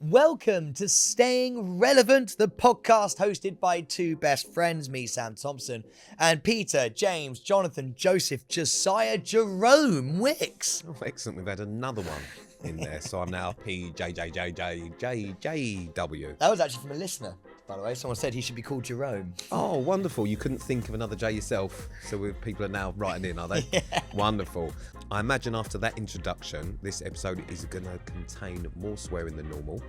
Welcome to Staying Relevant, the podcast hosted by two best friends, me, Sam Thompson, and Peter, James, Jonathan, Joseph, Josiah, Jerome Wicks. Oh, excellent. We've had another one in there. So I'm now PJJJJJW. That was actually from a listener, by the way. Someone said he should be called Jerome. Oh, wonderful. You couldn't think of another J yourself. So people are now writing in, are they? Yeah. Wonderful. I imagine after that introduction, this episode is going to contain more swearing than normal.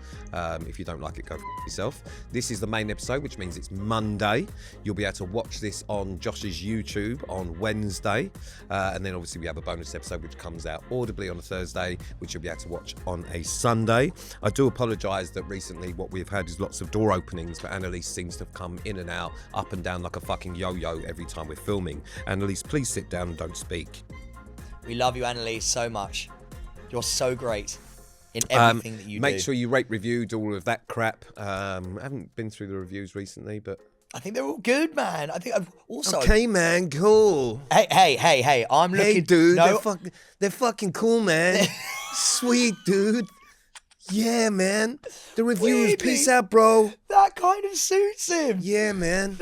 If you don't like it, go yourself. This is the main episode, which means it's Monday. You'll be able to watch this on Josh's YouTube on Wednesday. And then obviously we have a bonus episode which comes out audibly on a Thursday, which you'll be able to watch on a Sunday. I do apologise that recently what we've had is lots of door openings, but Annalise seems to have come in and out, up and down like a fucking yo-yo every time we're filming. Annalise, please sit down and don't speak. We love you, Annalise, so much. You're so great in everything that you do. Make sure you rate, review, do all of that crap. I haven't been through the reviews recently, but I think they're all good, man. I think I've also... Okay, man, cool. Hey, I'm looking... Hey, dude, No. they're fucking cool, man. Sweet, dude. Yeah, man. The reviewers, Weirdly, peace out, bro. That kind of suits him. Yeah, man.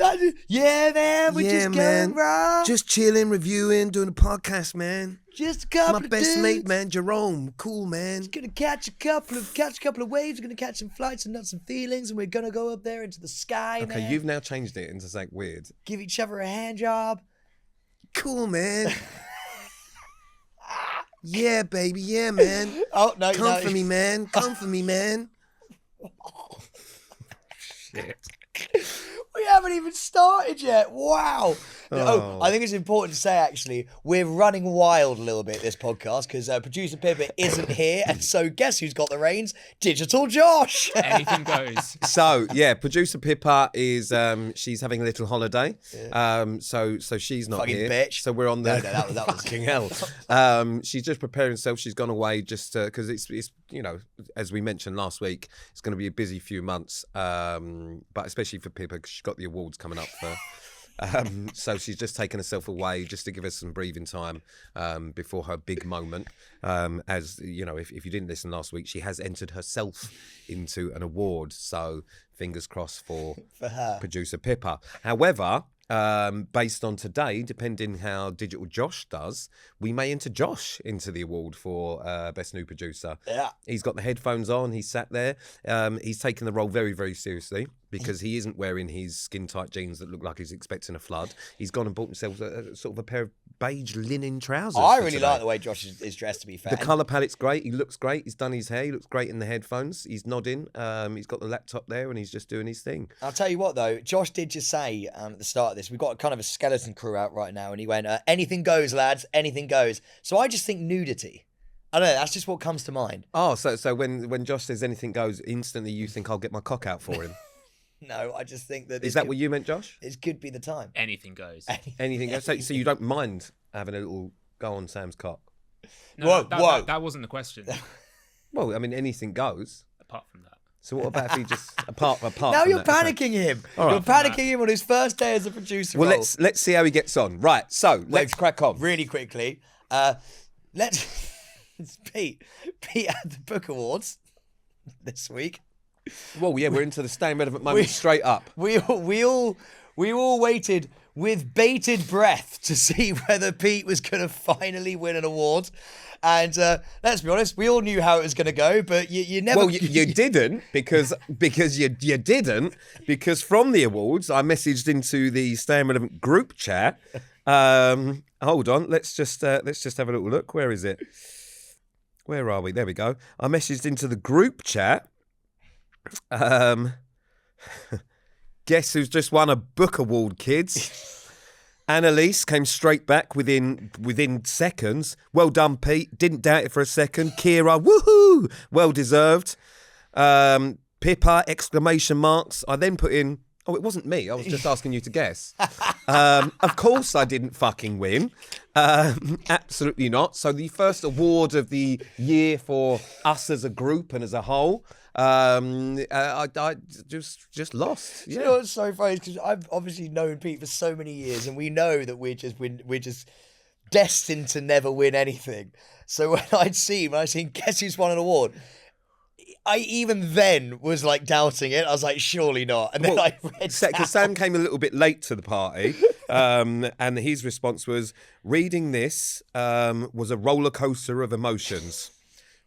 Yeah, man. We're just going right. Just chilling, reviewing, doing a podcast, man. Just a couple My of best dudes. mate, man, Jerome. Cool, man. Just gonna catch a couple of waves. We're gonna catch some flights and nuts and feelings, and we're gonna go up there into the sky, Okay, man. you've now changed it into something weird. Give each other a hand job. Cool, man. Yeah, baby. Yeah, man. Oh no! Come for me, man. Come for me, man. Shit. We haven't even started yet. Wow. Oh. I think it's important to say, actually, we're running wild a little bit this podcast because producer Pippa isn't here, and so guess who's got the reins? Digital Josh. Anything goes. So yeah, producer Pippa is she's having a little holiday. So she's not Fucking here. bitch. So we're on the No, that was fucking hell. She's just preparing herself. She's gone away just because it's you know, as we mentioned last week, it's going to be a busy few months. But especially for Pippa, 'cause she's got the awards coming up for. So she's just taken herself away just to give us some breathing time before her big moment. As you know, if you didn't listen last week, she has entered herself into an award. So fingers crossed for her. producer Pippa. However, based on today, depending how Digital Josh does, we may enter Josh into the award for Best New Producer. Yeah. He's got the headphones on. He's sat there. He's taken the role very, very seriously because he isn't wearing his skin-tight jeans that look like he's expecting a flood. He's gone and bought himself sort of a pair of beige linen trousers. I for really today. like the way Josh is dressed, to be fair. The colour palette's great. He looks great. He's done his hair. He looks great in the headphones. He's nodding. He's got the laptop there and he's just doing his thing. I'll tell you what, though, Josh did just say at the start of this, we've got kind of a skeleton crew out right now, and he went, anything goes, lads, anything goes. So I just think nudity. I don't know, that's just what comes to mind. Oh, so when Josh says anything goes, instantly you think I'll get my cock out for him. No, I just think that... Is that what you meant, Josh? It could be the time. Anything goes. Anything goes? So you don't mind having a little go on Sam's cock? No, Whoa. that wasn't the question. Well, I mean, anything goes. Apart from that. So what about if he just... apart Now from you're that, panicking him. All right. You're panicking him on his first day as a producer. Well, role. let's see how he gets on. Right, so let's crack on. Really quickly, let's... It's Pete at the Book Awards this week. Well, yeah, we're into the Staying Relevant moment straight up. We all waited with bated breath to see whether Pete was going to finally win an award. And let's be honest, we all knew how it was going to go, but you never... Well, you didn't because you didn't because from the awards I messaged into the Staying Relevant group chat. Hold on, let's just have a little look. Where is it? Where are we? There we go. I messaged into the group chat. Guess who's just won a book award, kids? Annalise came straight back within seconds. Well done, Pete. Didn't doubt it for a second. Kira, woohoo! Well deserved. Pippa, exclamation marks. I then put in, oh, it wasn't me. I was just asking you to guess. Of course I didn't fucking win. Absolutely not. So the first award of the year for us as a group and as a whole, I just lost. You know what's so funny? Because I've obviously known Pete for so many years, and we know that we're just destined to never win anything. So when I seen guess who's won an award, I even then was like doubting it. I was like, surely not. And then I read because Sam came a little bit late to the party, and his response was, reading this was a roller coaster of emotions.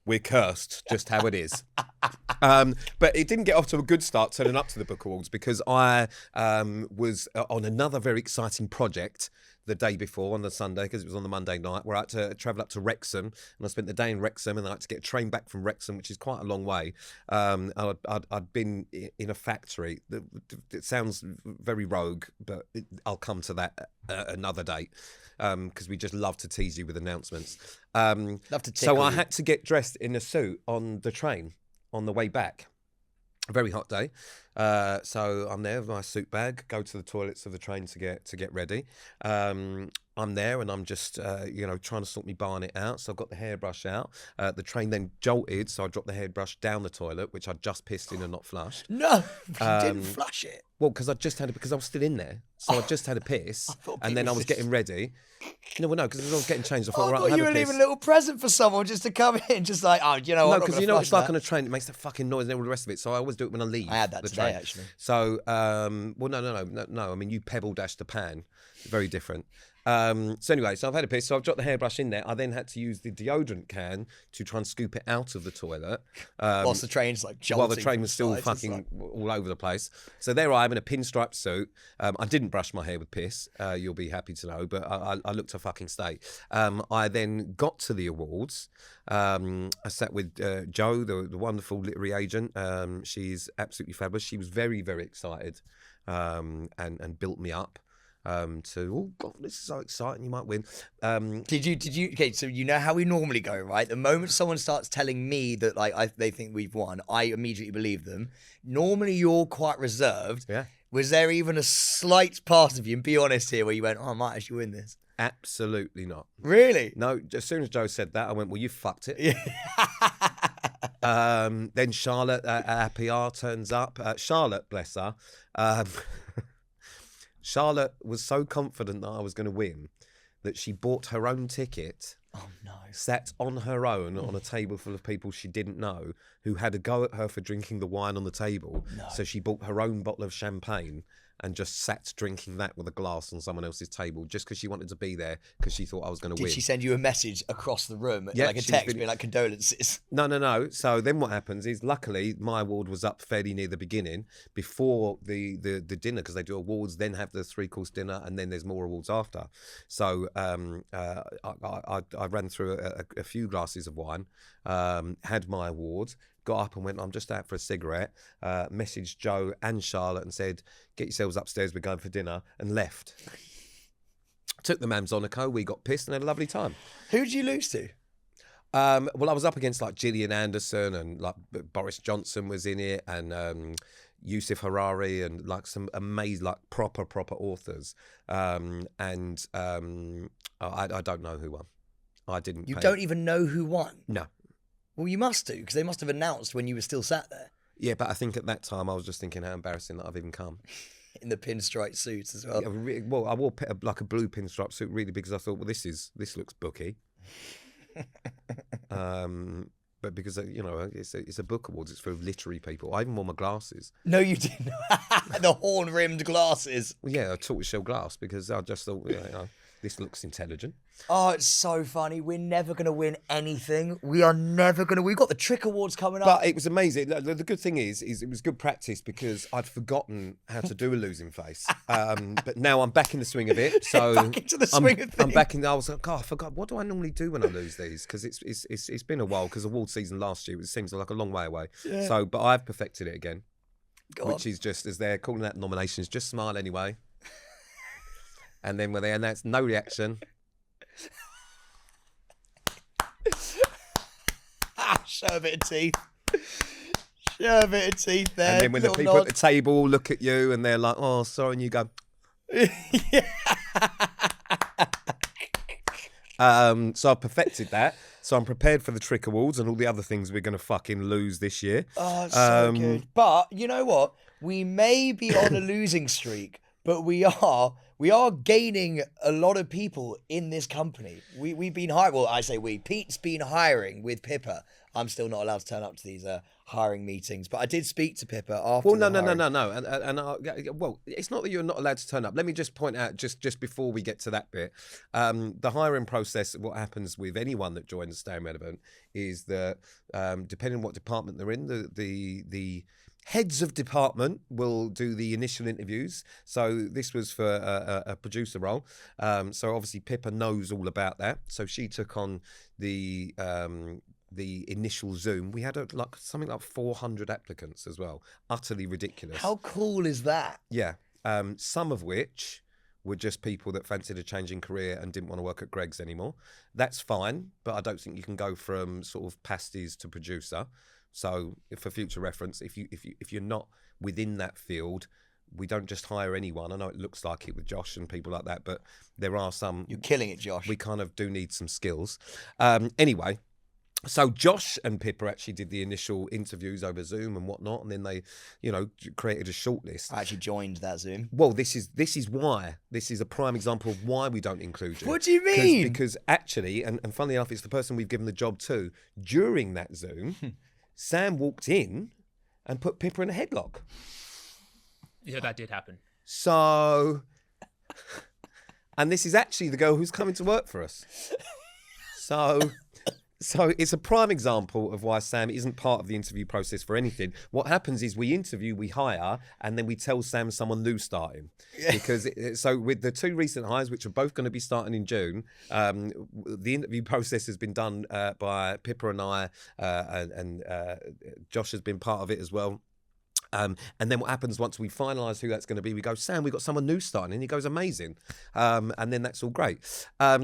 We're cursed, just how it is. But it didn't get off to a good start turning up to the Book Awards because I was on another very exciting project the day before on the Sunday, because it was on the Monday night. We're out to travel up to Wrexham, and I spent the day in Wrexham, and I had to get a train back from Wrexham, which is quite a long way. I'd been in a factory. It sounds very rogue, but I'll come to that another date, because we just love to tease you with announcements. Love to tickle so I you. had to get dressed in a suit on the train on the way back. A very hot day. So I'm there with my suit bag, go to the toilets of the train to get ready. I'm there and I'm just, trying to sort my barnet out. So I've got the hairbrush out. The train then jolted, so I dropped the hairbrush down the toilet, which I'd just pissed in and not flushed. No, you didn't flush it. Well, because I was still in there. So I just had a piss, and then I was getting ready. No, because I was getting changed. I thought, I right, thought I'll you have were a piss. leaving a little present for someone just to come in, just like, oh, you know what? No, because you know what it's like on a train. It makes that fucking noise and all the rest of it. So I always do it when I leave. I had that the today, train. actually. So, no. I mean, you pebble dash the pan. Very different. So anyway, so I've had a piss. So I've dropped the hairbrush in there. I then had to use the deodorant can to try and scoop it out of the toilet. Whilst the train's like jolting. While the train from was still sides, it's fucking like- all over the place. So there I am in a pinstripe suit. I didn't brush my hair with piss, you'll be happy to know, but I looked a fucking state. I then got to the awards. I sat with Jo, the wonderful literary agent. She's absolutely fabulous. She was very, very excited and built me up. Oh God, this is so exciting! You might win. Did you? Okay, so you know how we normally go, right? The moment someone starts telling me that they think we've won, I immediately believe them. Normally, you're quite reserved. Yeah. Was there even a slight part of you, and be honest here, where you went, "Oh, I might actually win this"? Absolutely not. Really? No. As soon as Jo said that, I went, "Well, you fucked it." Then Charlotte, our PR, turns up. Charlotte, bless her. Charlotte was so confident that I was going to win that she bought her own ticket, Oh no! sat on her own on a table full of people she didn't know who had a go at her for drinking the wine on the table. No. So she bought her own bottle of champagne and just sat drinking that with a glass on someone else's table just because she wanted to be there because she thought I was going to win. Did she send you a message across the room, Yeah, like a she's text, been- being like condolences? No. So then what happens is, luckily, my award was up fairly near the beginning before the dinner, because they do awards, then have the 3-course dinner, and then there's more awards after. So I ran through a few glasses of wine, had my award, got up and went, I'm just out for a cigarette, messaged Jo and Charlotte and said, get yourselves upstairs, we're going for dinner, and left. Took the Mamzonico, we got pissed and had a lovely time. Who did you lose to? Well, I was up against like Gillian Anderson, and like Boris Johnson was in it, and Yusuf Harari, and like some amazing, like proper authors. I don't know who won. I didn't. You pay. don't even know who won. No. Well, you must do, because they must have announced when you were still sat there Yeah, but I think at that time I was just thinking how embarrassing that I've even come. in the pinstripe suits as well. Well, I wore like a blue pinstripe suit really because I thought, well, this looks booky. But because it's a book awards, it's for literary people. I even wore my glasses. No, you didn't. The horn-rimmed glasses. Well, yeah, a tortoiseshell glass because I just thought, this looks intelligent. Oh, it's so funny. We're never going to win anything. We are never going to. We've got the Trick Awards coming up. But it was amazing. The good thing is it was good practice because I'd forgotten how to do a losing face. But now I'm back in the swing of it. So Back into the swing of I'm things. back in. I was like, I forgot. What do I normally do when I lose these? Because it's been a while. Because award season last year, it seems like a long way away. Yeah. So, but I've perfected it again, Go which on. is just as they're calling out nominations, just smile anyway. And then when they announce no reaction. Show a bit of teeth. Show a bit of teeth there. And then when the little people nod. at the table look at you and they're like, oh, sorry, and you go. So I've perfected that. So I'm prepared for the Trick Awards and all the other things we're going to fucking lose this year. Oh, it's so good. But you know what? We may be on a losing streak, but we are gaining a lot of people in this company. We've been hiring. Well, I say we. Pete's been hiring with Pippa. I'm still not allowed to turn up to these hiring meetings. But I did speak to Pippa after. Well, no. Well, it's not that you're not allowed to turn up. Let me just point out, just before we get to that bit, the hiring process. What happens with anyone that joins Staying Relevant is that, depending on what department they're in, the heads of department will do the initial interviews. So this was for a producer role. So obviously Pippa knows all about that. So she took on the initial Zoom. We had something like 400 applicants as well. Utterly ridiculous. How cool is that? Yeah. Some of which were just people that fancied a change in career and didn't want to work at Greggs anymore. That's fine, but I don't think you can go from sort of pasties to producer. So, for future reference, if you're not within that field, we don't just hire anyone. I know it looks like it with Josh and people like that, but there are some. You're killing it, Josh. We kind of do need some skills. Anyway, so Josh and Pippa actually did the initial interviews over Zoom and whatnot, and then they, created a shortlist. I actually joined that Zoom. Well, this is why. This is a prime example of why we don't include you. What do you mean? Because actually, and funnily enough, it's the person we've given the job to. During that Zoom, Sam walked in and put Pippa in a headlock. Yeah, that did happen. So, and this is actually the girl who's coming to work for us. So it's a prime example of why Sam isn't part of the interview process for anything. What happens is we interview, we hire, and then we tell Sam someone new starting. Because so with the two recent hires, which are both going to be starting in June, the interview process has been done by Pippa and I, and Josh has been part of it as well. And then what happens once we finalise who that's going to be, we go, Sam, we got someone new starting, and he goes, amazing. And then that's all great. I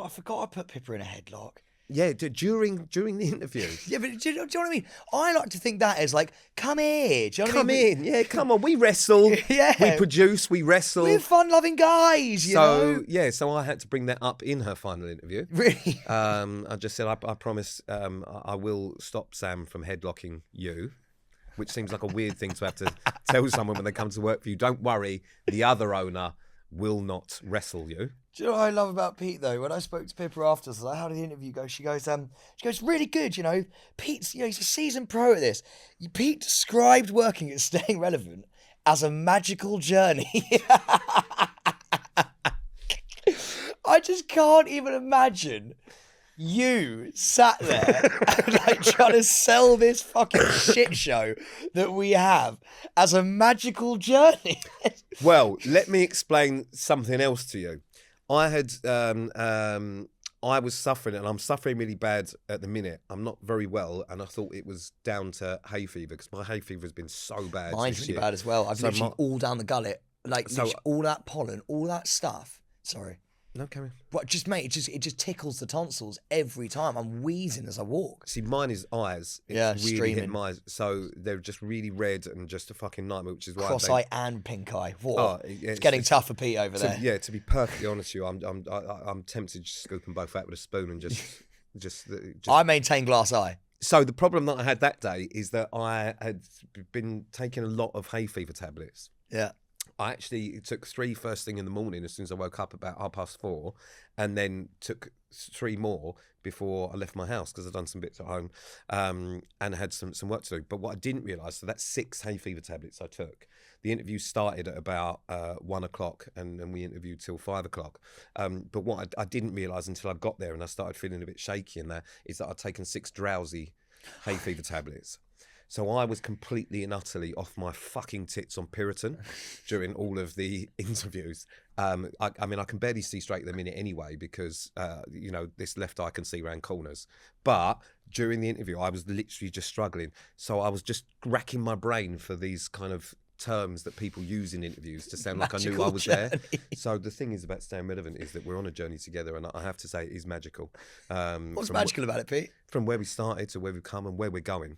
forgot I put Pippa in a headlock. Yeah, during the interview. Yeah, but do you know what I mean? I like to think that is like, come here. Do you know what Come I mean? in. Yeah, come on. We wrestle. Yeah. We produce. We wrestle. We're fun-loving guys, you know? Yeah, so I had to bring that up in her final interview. Really? I just said, I promise I will stop Sam from headlocking you, which seems like a weird thing to have to tell someone when they come to work for you. Don't worry, the other owner will not wrestle you. Do you know what I love about Pete though? When I spoke to Pippa after, I was like, "How did the interview go?" She goes, really good. You know, Pete's, he's a seasoned pro at this. Pete described working at Staying Relevant as a magical journey. I just can't even imagine you sat there and like trying to sell this fucking shit show that we have as a magical journey. Well, let me explain something else to you. I was suffering, and I'm suffering really bad at the minute. I'm not very well, and I thought it was down to hay fever because my hay fever has been so bad. Mine's really bad as well. I've literally all down the gullet, like all that pollen, all that stuff. Sorry. No, carry on. But just mate, it just tickles the tonsils every time. I'm wheezing as I walk. See, mine is eyes. It's really streaming. hit my eyes. So they're just really red and just a fucking nightmare, which is why Cross-eye and pink eye. Whoa. It's getting tough for Pete over there. Yeah, to be perfectly honest with you, I'm tempted to scoop them both out with a spoon and just. I maintain glass eye. So the problem that I had that day is that I had been taking a lot of hay fever tablets. Yeah. I actually took 3 first thing in the morning as soon as I woke up about 4:30, and then took 3 more before I left my house because I'd done some bits at home and had some work to do. But what I didn't realise, so that's 6 hay fever tablets I took. The interview started at about 1 o'clock and we interviewed till 5 o'clock. But what I didn't realise until I got there and I started feeling a bit shaky and that is that I'd taken 6 drowsy hay fever tablets. So I was completely and utterly off my fucking tits on Piriton during all of the interviews. I mean, I can barely see straight at the minute anyway because, this left eye can see around corners. But during the interview, I was literally just struggling. So I was just racking my brain for these kind of terms that people use in interviews to sound like I knew I was there. So the thing is about Staying Relevant is that we're on a journey together, and I have to say it is magical. What's magical about it, Pete? From where we started to where we've come and where we're going.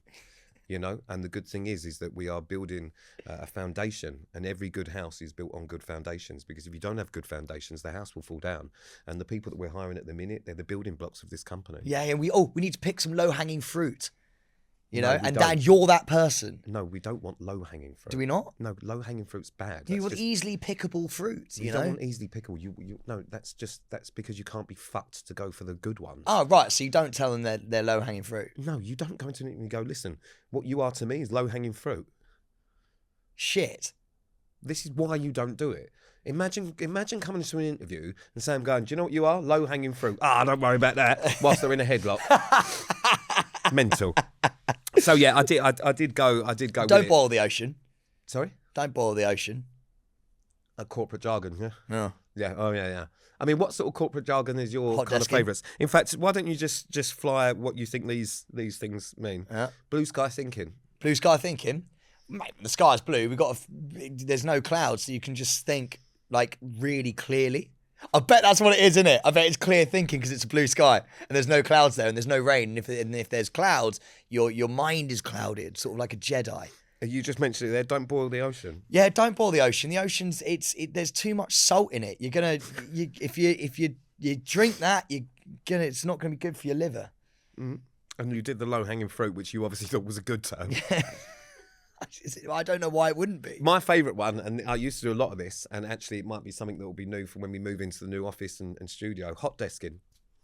And the good thing is that we are building a foundation, and every good house is built on good foundations, because if you don't have good foundations, the house will fall down. And the people that we're hiring at the minute, they're the building blocks of this company. Yeah, we need to pick some low-hanging fruit. You No, know, we and don't. you're that person. No, we don't want low-hanging fruit. Do we not? No, low-hanging fruit's bad. You That's want just- easily pickable fruits, You you don't know? want easily pickle. No, that's because you can't be fucked to go for the good ones. Oh, right. So you don't tell them they're low-hanging fruit. No, you don't go into an interview and go, listen, what you are to me is low-hanging fruit. Shit. This is why you don't do it. Imagine coming into an interview and Sam going, do you know what you are? Low-hanging fruit. Don't worry about that. Whilst they're in a headlock. Mental. So yeah, I did go. Don't with it. boil the ocean. Sorry? Don't boil the ocean. A corporate jargon, yeah? No. Yeah, oh yeah. I mean, what sort of corporate jargon is your Hot kind of desking. favourites? In fact, why don't you just fly what you think these things mean? Yeah. Blue sky thinking. Blue sky thinking. Mate, the sky's blue. There's no clouds, so you can just think like really clearly. I bet that's what it is, isn't it? I bet it's clear thinking because it's a blue sky and there's no clouds there and there's no rain. And if there's clouds, your mind is clouded, sort of like a Jedi. You just mentioned it there. Don't boil the ocean. Yeah, don't boil the ocean. The ocean's there's too much salt in it. If you drink that, it's not gonna be good for your liver. And you did the low hanging fruit, which you obviously thought was a good term. I don't know why it wouldn't be. My favourite one, and I used to do a lot of this, and actually it might be something that will be new for when we move into the new office and studio. Hot desking.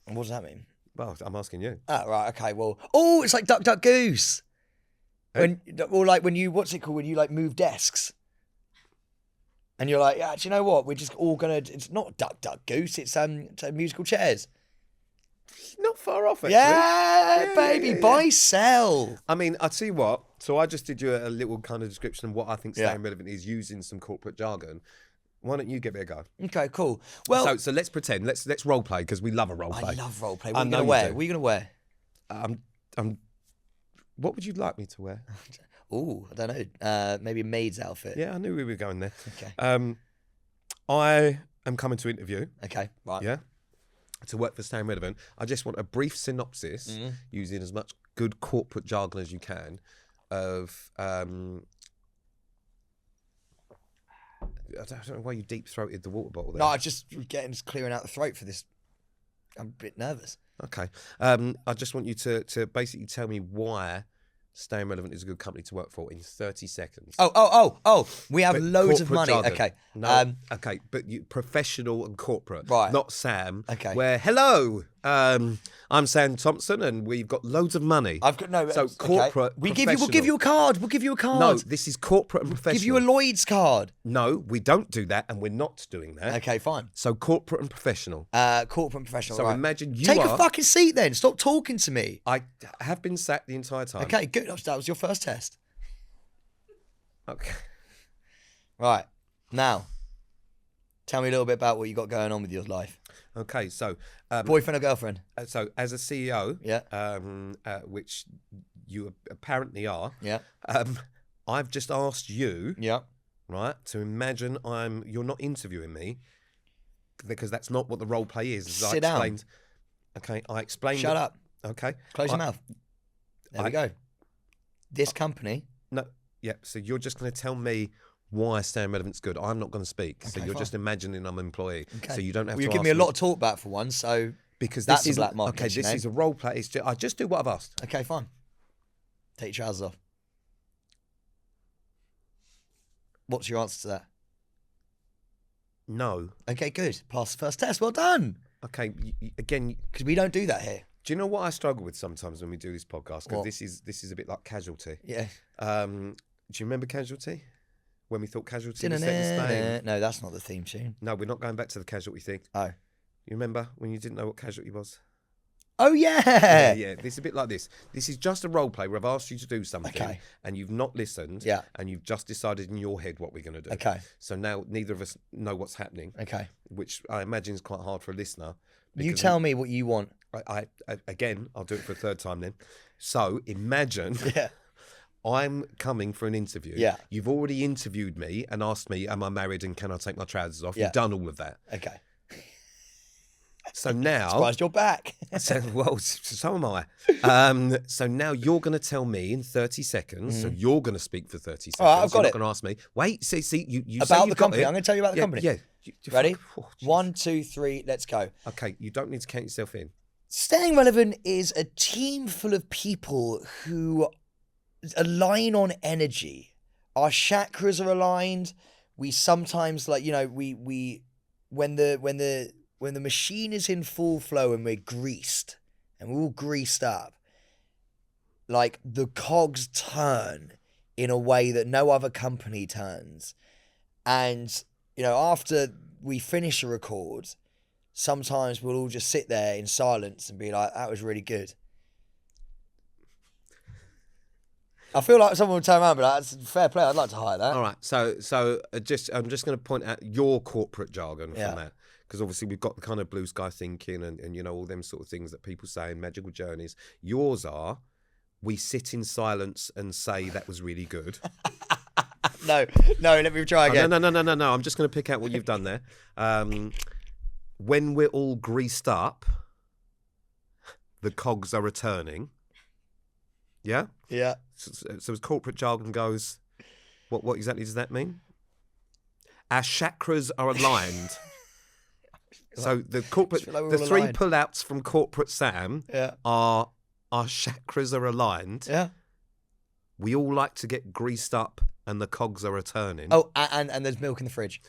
What does that mean? Well, I'm asking you. Oh, right, okay. Well, it's like Duck Duck Goose. When you what's it called when you like move desks, and you're like, yeah, do you know what? We're just all gonna. It's not Duck Duck Goose. It's musical chairs. Not far off, actually. Yeah, baby, buy sell. I mean, I'll tell you what. So I just did you a little kind of description of what I think staying relevant is using some corporate jargon. Why don't you give it a go? Okay, cool. Well, so let's pretend. Let's role play because we love a role play. I love role play. I What are you know gonna you wear? do. What are you gonna wear? What would you like me to wear? Oh, I don't know. Maybe a maid's outfit. Yeah, I knew we were going there. Okay. I am coming to interview. Okay. Right. Yeah. To work for Staying Relevant. I just want a brief synopsis using as much good corporate jargon as you can of I don't know why you deep throated the water bottle there. No, I just clearing out the throat for this. I'm a bit nervous. Okay. I just want you to basically tell me why Staying Relevant is a good company to work for in 30 seconds. Oh. We have But loads of corporate money. jargon. Okay. No, okay, but you professional and corporate. Right. Not Sam. Okay. Where, hello, I'm Sam Thompson and we've got loads of money. I've got no. So okay. corporate, We'll give you a card. We'll give you a card. No, this is corporate and professional. Give you a Lloyd's card. No, we don't do that and we're not doing that. Okay, fine. So corporate and professional. Corporate and professional. So right. imagine you Take are... a fucking seat then. Stop talking to me. I have been sat the entire time. Okay, good. That was your first test. Okay. Right. Now, tell me a little bit about what you got going on with your life. Okay, so... Boyfriend or girlfriend? So as a CEO, Yeah. which you apparently are, Yeah. I've just asked you, Yeah. right, to imagine you're not interviewing me, because that's not what the role play is. As Sit I down. explained. Okay, I explained. Shut up. Okay. Close your mouth. There we go. This company. No, yeah. So you're just going to tell me why Staying Relevant's good. I'm not going to speak. So Okay, you're fine. just imagining I'm an employee. Okay. So you don't have Well, to. you give me a lot of talk back for one, so because that's this is a black market. Okay, this is a role play. I just do what I've asked. Okay, fine. Take your trousers off. What's your answer to that? No. Okay, good. Pass the first test. Well done. Okay. Again, Because we don't do that here. do you know what I struggle with sometimes when we do this podcast? Because What? this is a bit like Casualty. Yeah. Do you remember Casualty? When we thought Casualty was set in Spain? No, that's not the theme tune. No, we're not going back to the Casualty thing. Oh. You remember when you didn't know what Casualty was? Oh, yeah. Yeah. This is a bit like this. This is just a role play where I've asked you to do something Okay. and you've not listened. Yeah. And you've just decided in your head what we're going to do. Okay. So now neither of us know what's happening, Okay. which I imagine is quite hard for a listener. You because tell me what you want. I again, I'll do it for a third time then. So imagine Yeah. I'm coming for an interview. Yeah. You've already interviewed me and asked me, am I married and can I take my trousers off? Yeah. You've done all of that. Okay. So now... Surprised you're back. So am I. So now you're going to tell me in 30 seconds. So you're going to speak for 30 seconds. All right, I've got you're it. not going to ask me. Wait, see, you say About you've the got company. it. I'm going to tell you about the company. Yeah. Ready? Oh, jeez. 1, 2, 3, let's go. Okay, you don't need to count yourself in. Staying Relevant is a team full of people who align on energy. Our chakras are aligned. We sometimes we when the machine is in full flow and we're greased and we're all greased up, like the cogs turn in a way that no other company turns. And, after we finish a record, sometimes we'll all just sit there in silence and be like, that was really good. I feel like someone would turn around and be like, that's fair play, I'd like to hire that. All right, so I'm just going to point out your corporate jargon from that. Because obviously we've got the kind of blue sky thinking and all them sort of things that people say in magical journeys. Yours are, we sit in silence and say that was really good. No, let me try again. No. I'm just going to pick out what you've done there. When we're all greased up, the cogs are returning. Yeah? Yeah. So as corporate jargon goes, what exactly does that mean? Our chakras are aligned. So the three pull-outs from corporate Sam are our chakras are aligned. Yeah. We all like to get greased up and the cogs are returning. Oh, and there's milk in the fridge.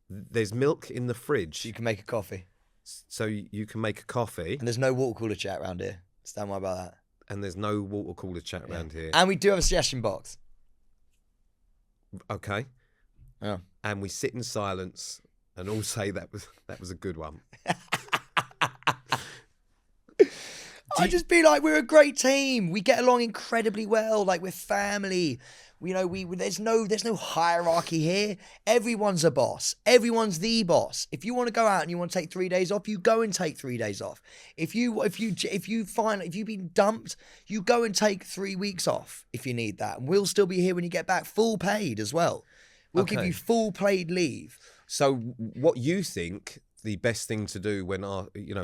There's milk in the fridge. So you can make a coffee. So you can make a coffee. And there's no water cooler chat around here. So don't worry about that. And there's no water cooler chat around here. And we do have a suggestion box. Okay. Yeah. And we sit in silence and all say that was a good one. I'd just be like, we're a great team. We get along incredibly well. Like, we're family. There's no hierarchy here. Everyone's a boss. Everyone's the boss. If you want to go out and you want to take 3 days off, you go and take 3 days off. If you've been dumped, you go and take 3 weeks off if you need that. And we'll still be here when you get back, full paid as well. We'll give you full paid leave. So what you think the best thing to do when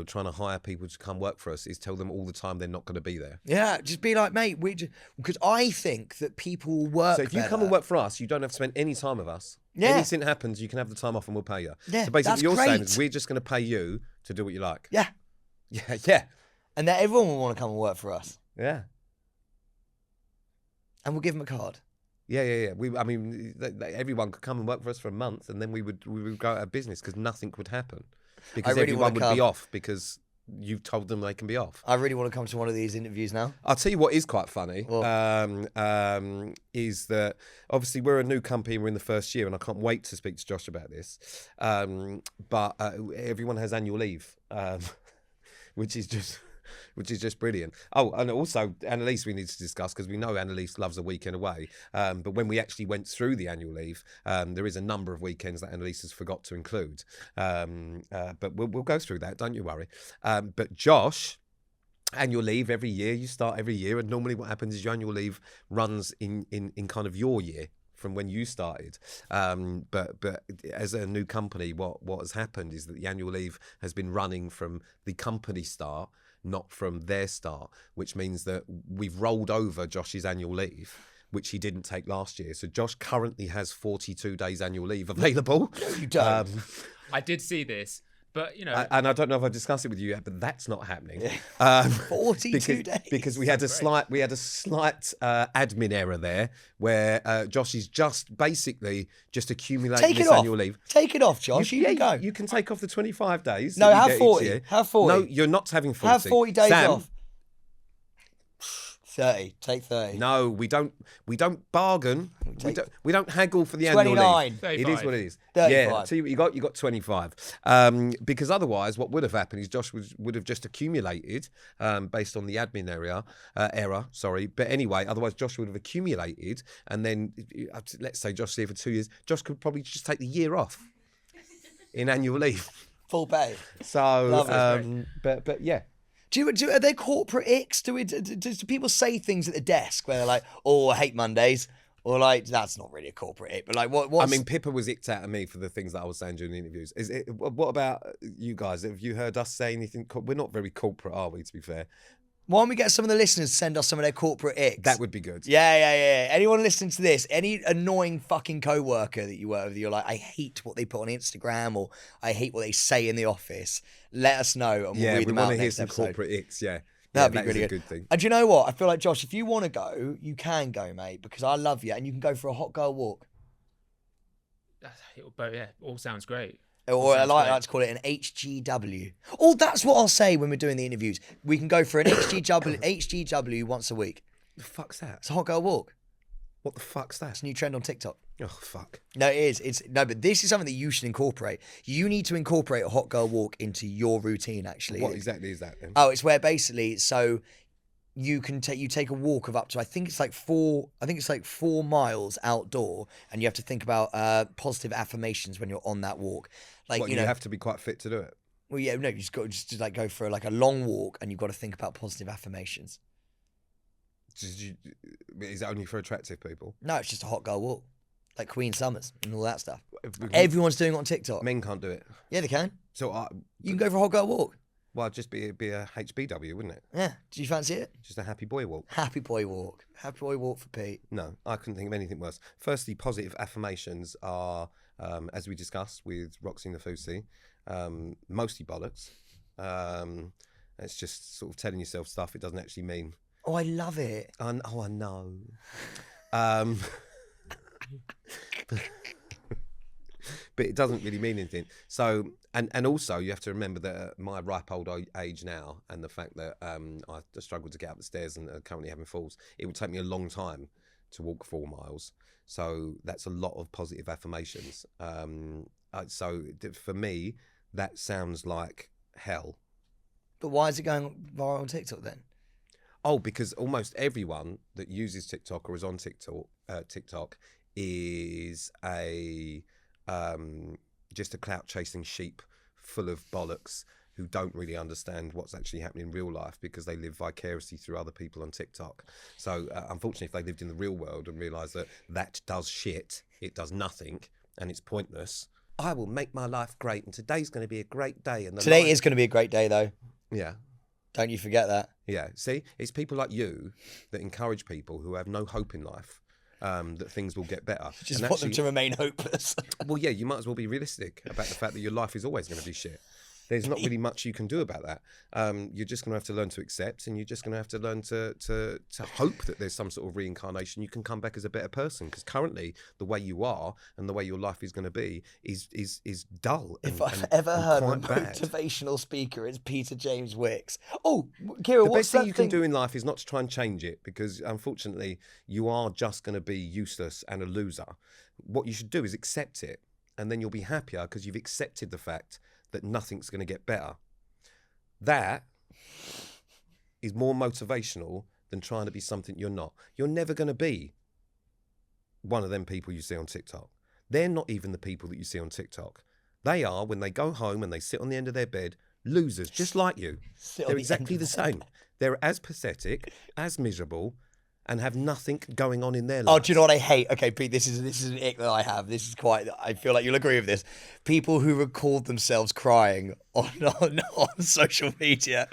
trying to hire people to come work for us is tell them all the time they're not going to be there. Yeah, just be like, mate, because I think that people will work. So if you come and work for us, you don't have to spend any time with us. Yeah. Anything happens, you can have the time off and we'll pay you. Yeah, so basically, that's you're great. saying is we're just going to pay you to do what you like. Yeah, yeah, and that everyone will want to come and work for us. Yeah, and we'll give them a card. Yeah. Everyone could come and work for us for a month, and then we would go out of business because nothing would happen because everyone would be off because you've told them they can be off. I really want to come to one of these interviews now. I'll tell you what is quite funny. Is that obviously we're a new company and we're in the first year, and I can't wait to speak to Josh about this. But everyone has annual leave, which is just brilliant. Oh, and also Annalise we need to discuss because we know Annalise loves a weekend away. But when we actually went through the annual leave, there is a number of weekends that Annalise has forgot to include. But we'll go through that, don't you worry. But Josh, annual leave every year, you start every year, and normally what happens is your annual leave runs in kind of your year from when you started. But as a new company, what has happened is that the annual leave has been running from the company start, not from their start, which means that we've rolled over Josh's annual leave, which he didn't take last year. So Josh currently has 42 days annual leave available. You don't. I did see this, but and I don't know if I've discussed it with you yet, but that's not happening. 42 days. Because we had a slight admin error there where Josh is just basically accumulating this annual leave. Take it off, Josh. You can go. You can take off the 25 days. No, have 40. Have 40. No, you're not having 40. Have 40 days Sam, off. 30. Take 30. No, we don't bargain. We don't haggle for the annual leave. 29. It is what it is. 35. Yeah, tell you what you got. You got 25. Because otherwise, what would have happened is Josh would have just accumulated based on the admin error. Sorry, but anyway, otherwise Josh would have accumulated, and then let's say Josh's here for 2 years. Josh could probably just take the year off in annual leave, full pay. So, but yeah. Are there corporate icks? Do people say things at the desk where they're like, "Oh, I hate Mondays," or like, "That's not really a corporate ick," but like, what? I mean, Pippa was icked out of me for the things that I was saying during the interviews. What about you guys? Have you heard us say anything? We're not very corporate, are we? To be fair. Why don't we get some of the listeners to send us some of their corporate icks? That would be good. Yeah. Anyone listening to this, any annoying fucking co-worker that you work with, you're like, I hate what they put on Instagram or I hate what they say in the office. Let us know and we'll read them out next episode. We want to hear some corporate icks, yeah. That'd be that really is a good. good thing. And do you know what? I feel like, Josh, if you want to go, you can go, mate, because I love you, and you can go for a hot girl walk. But yeah, all sounds great. Or I like to call it an HGW. Oh, that's what I'll say when we're doing the interviews. We can go for an HGW once a week. The fuck's that? It's a hot girl walk. What the fuck's that? It's a new trend on TikTok. Oh, fuck. No, it is. But this is something that you should incorporate. You need to incorporate a hot girl walk into your routine, actually. What exactly is that then? Oh, it's where basically, so you take a walk of up to, I think it's like 4 miles outdoor, and you have to think about positive affirmations when you're on that walk. Like, What, you have to be quite fit to do it? Well, yeah, no, you just got to just like go for like a long walk, and you've got to think about positive affirmations. Is it only for attractive people? No, it's just a hot girl walk, like Queen Summers and all that stuff. Everyone's doing it on TikTok. Men can't do it. Yeah, they can. So You can go for a hot girl walk. Well, it'd just be a HBW, wouldn't it? Yeah. Do you fancy it? Just a happy boy walk. Happy boy walk. Happy boy walk for Pete. No, I couldn't think of anything worse. Firstly, positive affirmations are, as we discussed with Roxy Nafusi, mostly bollocks. It's just sort of telling yourself stuff it doesn't actually mean. Oh, I love it. I know. But it doesn't really mean anything. So, and also you have to remember that at my ripe old age now, and the fact that I struggle to get up the stairs and are currently having falls, it would take me a long time to walk 4 miles. So that's a lot of positive affirmations. So for me, that sounds like hell. But why is it going viral on TikTok then? Oh, because almost everyone that uses TikTok or is on TikTok is just a clout chasing sheep full of bollocks who don't really understand what's actually happening in real life because they live vicariously through other people on TikTok. So unfortunately, if they lived in the real world and realised that does shit, it does nothing, and it's pointless, I will make my life great, and today's going to be a great day. And today is going to be a great day, though. Yeah. Don't you forget that. Yeah. See, it's people like you that encourage people who have no hope in life. That things will get better. Just want them to remain hopeless. Well, yeah, you might as well be realistic about the fact that your life is always going to be shit. There's not really much you can do about that. You're just going to have to learn to accept, and you're just going to have to learn to hope that there's some sort of reincarnation. You can come back as a better person, because currently the way you are and the way your life is going to be is dull. If I've ever heard of a motivational speaker, it's Peter James Wicks. Oh, Kira, the what's best thing that you can do in life is not to try and change it, because unfortunately you are just going to be useless and a loser. What you should do is accept it, and then you'll be happier because you've accepted the fact that nothing's going to get better. That is more motivational than trying to be something you're not. You're never going to be one of them people you see on TikTok. They're not even the people that you see on TikTok. They are, when they go home and they sit on the end of their bed, losers, just like you. They're exactly the same. They're as pathetic, as miserable, and have nothing going on in their life. Oh, do you know what I hate? Okay, Pete, this is an ick that I have. This is quite, I feel like you'll agree with this. People who record themselves crying on social media.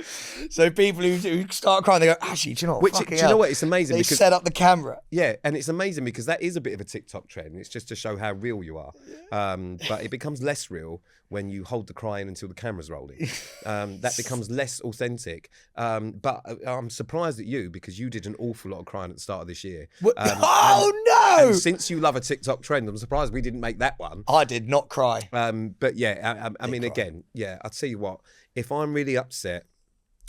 So people who start crying, they go, actually, do you know what? Do you know what? It's amazing. They set up the camera. Yeah, and it's amazing because that is a bit of a TikTok trend. It's just to show how real you are. But it becomes less real when you hold the crying until the camera's rolling. That becomes less authentic. But I'm surprised at you, because you did an awful lot of crying at the start of this year. No! And since you love a TikTok trend, I'm surprised we didn't make that one. I did not cry. But yeah, I mean, again, yeah, I'll tell you what, if I'm really upset,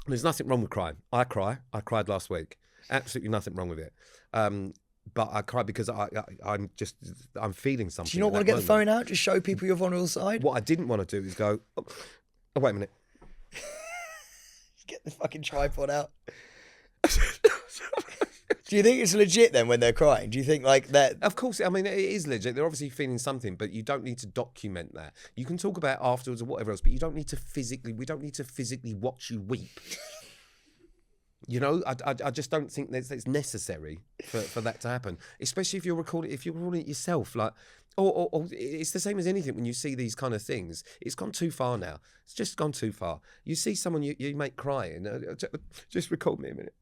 there's nothing wrong with crying. I cry. I cried last week. Absolutely nothing wrong with it. But I cry because I'm feeling something. Do you not want to get the phone out? Just show people your vulnerable side? What I didn't want to do is go, oh, wait a minute. Get the fucking tripod out. Do you think it's legit then when they're crying? Do you think like that? Of course, I mean, it is legit. They're obviously feeling something, but you don't need to document that. You can talk about it afterwards or whatever else, but we don't need to physically watch you weep. You know, I just don't think it's necessary for that to happen, especially if you're recording it yourself. Like, or it's the same as anything when you see these kind of things. It's gone too far now. It's just gone too far. You see someone you make crying, just record me a minute.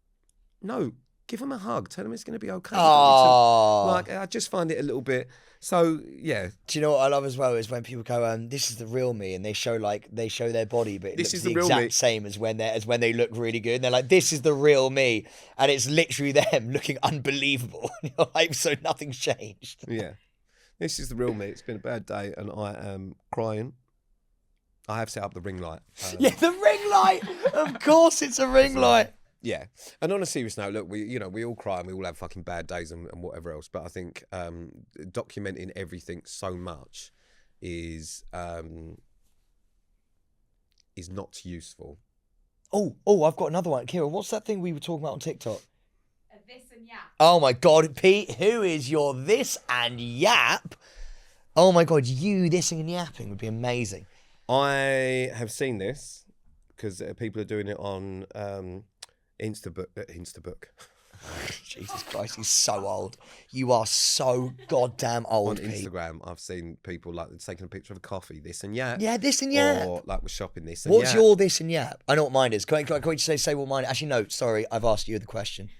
No, Give them a hug. Tell them it's going to be okay. Oh. Like, I just find it a little bit. So yeah. Do you know what I love as well is when people go, "This is the real me," and they show their body, but it This looks is the the real exact me. same as when they look really good. And they're like, "This is the real me," and it's literally them looking unbelievable. And you're like, so nothing's changed. Yeah. This is the real me. It's been a bad day, and I am crying. I have set up the ring light. Yeah, the ring light. Of course, it's a ring light. Yeah, and on a serious note, look, we all cry and we all have fucking bad days and whatever else. But I think documenting everything so much is not useful. Oh, I've got another one. Kira, what's that thing we were talking about on TikTok? This and yap. Oh my God, Pete, who is your this and yap? Oh my God, you thising and yapping would be amazing. I have seen this because people are doing it on Instabook. Jesus Christ, he's so old. You are so goddamn old, On Pete. Instagram, I've seen people like taking a picture of a coffee, this and yap. Yeah, this and yap. Or like we're shopping this and What's yap. your this and yap? I know what mine is. Can you say what mine is? Actually, no, sorry, I've asked you the question.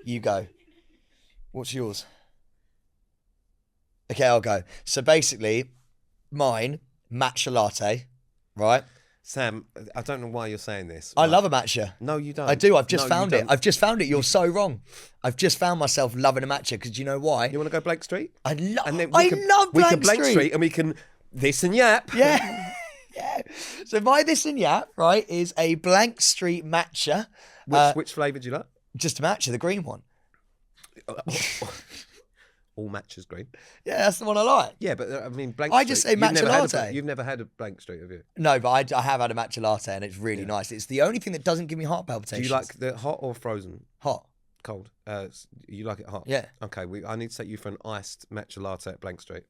You go. What's yours? Okay, I'll go. So basically, mine, matcha latte, right? Sam, I don't know why you're saying this. I right? love a matcha. No, you don't. I do. I've just No, found you it. don't. I've just found it. You're so wrong. I've just found myself loving a matcha because do you know why? You want to go Blake Street? I love. And then I love we Blank can Blake Street. and we can this and yap. Yeah. Yeah. So my this and yap, right, is a Blank Street matcha. Which flavour do you like? Just a matcha, the green one. All matches green. Yeah, that's the one I like. Yeah, but I mean, Blank I Street. just say you've matcha never had latte. you've never had a Blank Street, have you? No, but I have had a matcha latte and it's really nice. It's the only thing that doesn't give me heart Do palpitations. you like the hot or frozen? hot? Cold. You like it hot? Yeah. Okay, I need to take you for an iced matcha latte at Blank Street.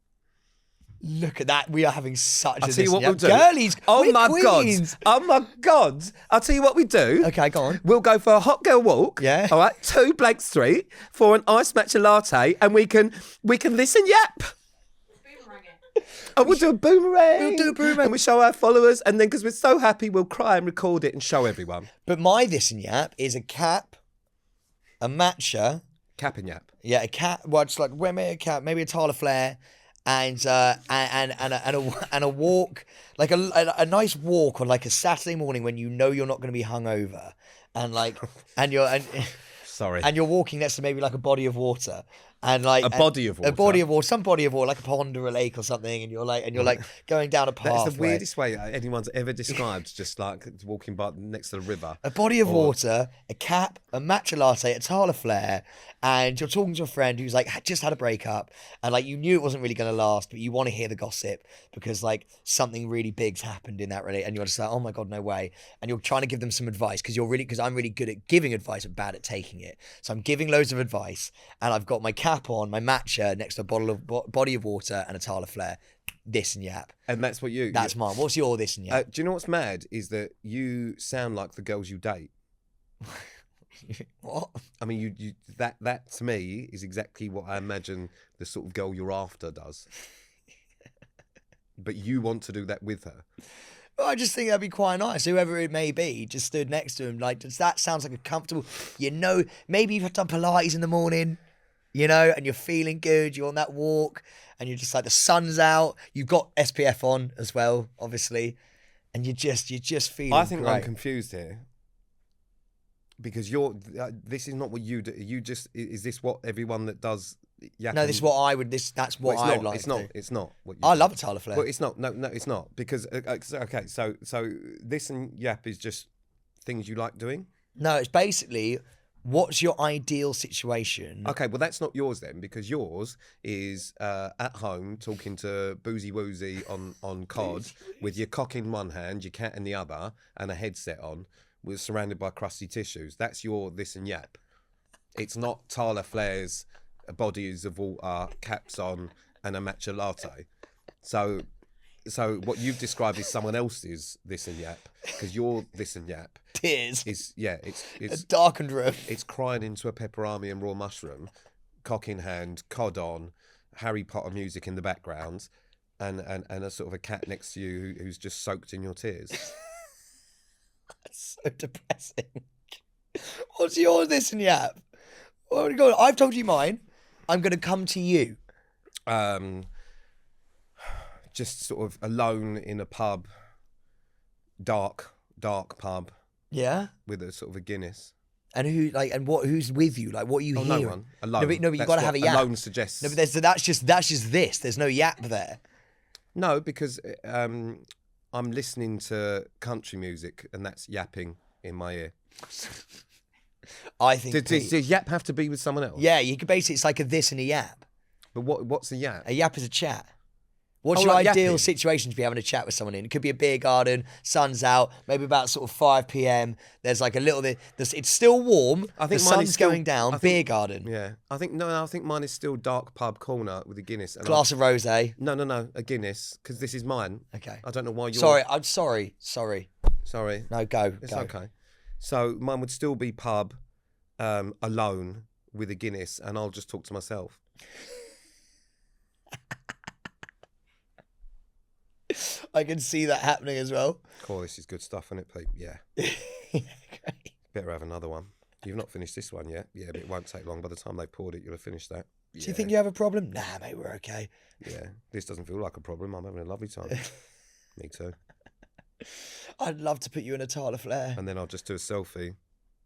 Look at that. We are having such I'll a tell you what this- we'll do. Girlies. Oh we're my queens. god! Oh my god! I'll tell you what we do. Okay, go on. We'll go for a hot girl walk. Yeah. All right. To Blank Street for an iced matcha latte, and we can listen yap. Boomerang it. Oh, we'll do a boomerang. We'll do a boomerang. And we'll show our followers, and then because we're so happy, we'll cry and record it and show everyone. But my this and yap is a cap, a matcha. Cap and yap. Yeah, a cat. Well, just like maybe a cat, maybe a Tyler Flare, and a walk, like a nice walk on like a Saturday morning when you know you're not going to be hungover, and like and Sorry. you're walking next to maybe like a body of water, and like A body of a body water? of water, some body of water, like a pond or a lake or something, and you're like going down a path. That's the weirdest way anyone's ever described, just like walking by next to the river. A body of water, a cap, a matcha latte, a Tyler Flare, and you're talking to a friend who's like just had a breakup, and like you knew it wasn't really going to last, but you want to hear the gossip because like something really big's happened in that relationship, and you're just like, oh my god, no way, and you're trying to give them some advice because I'm really good at giving advice but bad at taking it, so I'm giving loads of advice, and I've got my cap on, my matcha next to a body of water and a Tyler Flare, this and yap. And that's what you. That's mine. What's your this and yap? Do you know what's mad is that you sound like the girls you date. What? I mean, you that to me is exactly what I imagine the sort of girl you're after does. But you want to do that with her. Well, I just think that'd be quite nice. Whoever it may be, just stood next to him. Like, that sounds like a comfortable, maybe you've done Pilates in the morning, and you're feeling good. You're on that walk and you're just like, the sun's out. You've got SPF on as well, obviously. And you're just feeling I think great. I'm confused here. Because this is not what you do. Is this what everyone that does yap? No, this is what I would, that's what Well, I'd like it's to not. do. It's not what you I do. love a Tyler Flare. Well, it's not. No, it's not. Because okay, so this and yap is just things you like doing. No, it's basically, what's your ideal situation? Okay, well that's not yours then, because yours is at home talking to Boozy Woozy on COD with your cock in one hand, your cat in the other, and a headset on, with surrounded by crusty tissues. That's your this and yap. It's not Tyler Flare's bodies of water, caps on, and a matcha latte. So what you've described is someone else's this and yap, because your this and yap Tears. is A it's darkened room. it's crying into a pepperami and raw mushroom, cock in hand, cod on, Harry Potter music in the background, and a sort of a cat next to you who's just soaked in your tears. So depressing. What's your this and yap? Oh my God, I've told you mine. I'm going to come to you. Just sort of alone in a pub, dark pub Yeah. with a sort of a Guinness. And who's with you? Like, what are you hearing? No one. Alone. No, but you got to have a yap. Alone suggests. No, but that's just this. There's no yap there. No, because I'm listening to country music and that's yapping in my ear. I think. Does yap have to be with someone else? Yeah, you could basically, it's like a this and a yap. But what's a yap? A yap is a chat. What's your like ideal yapping? situation to be having a chat with someone in? It could be a beer garden, sun's out, maybe about sort of 5 p.m. There's like a little bit, it's still warm, I think the mine is sun's still- going down, I think- beer garden, Yeah. I think mine is still dark pub corner with a Guinness. And glass of rosé. No, a Guinness, because this is mine. Okay. I don't know why you're... Sorry, I'm sorry. Sorry. No, go. It's go. okay. So mine would still be pub, alone with a Guinness, and I'll just talk to myself. I can see that happening as well. Cool, this is good stuff, isn't it, Pete? Yeah. Great. Better have another one. You've not finished this one yet. Yeah, but it won't take long. By the time they poured it, you'll have finished that. Do you think you have a problem? Nah, mate, we're okay. Yeah. This doesn't feel like a problem. I'm having a lovely time. Me too. I'd love to put you in a Tyler Flare. And then I'll just do a selfie.